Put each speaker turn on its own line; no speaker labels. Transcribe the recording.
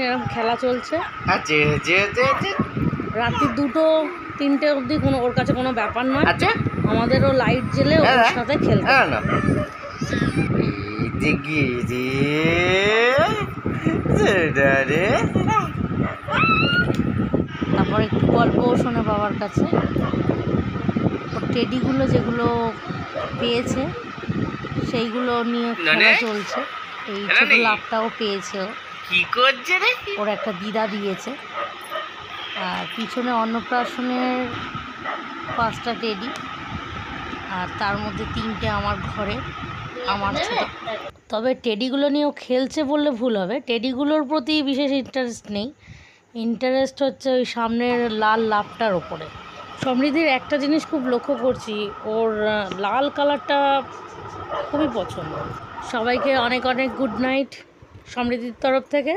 এরকম খেলা চলছে।
আচ্ছা
রাত্রি 2-3টে অবধি কোনো ওর কাছে কোনো ব্যাপার নয়। আমাদেরও লাইট জ্বেলে ওর সাথে খেলতে। তারপর একটু গল্পও শোনে বাবার কাছে। ওর টেডিগুলো যেগুলো পেয়েছে সেইগুলো নিয়ে খেলা চলছে। এই ছোটো লাভটাও পেয়েছে ও।
কি করছে রে?
ওর একটা দিদা দিয়েছে। আর পিছনে অন্নপ্রাশনের 5টা টেডি, আর তার মধ্যে 3টে আমার ঘরে, আমার ছোটো। তবে টেডিগুলো নিয়েও খেলছে বললে ভুল হবে, টেডিগুলোর প্রতি বিশেষ ইন্টারেস্ট নেই। ইন্টারেস্ট হচ্ছে ওই সামনের লাল লাভটার ওপরে। সমৃদ্ধির একটা জিনিস খুব লক্ষ্য করছি, ওর লাল কালারটা খুবই পছন্দ। সবাইকে অনেক অনেক গুড নাইট সমৃদ্ধির তরফ থেকে।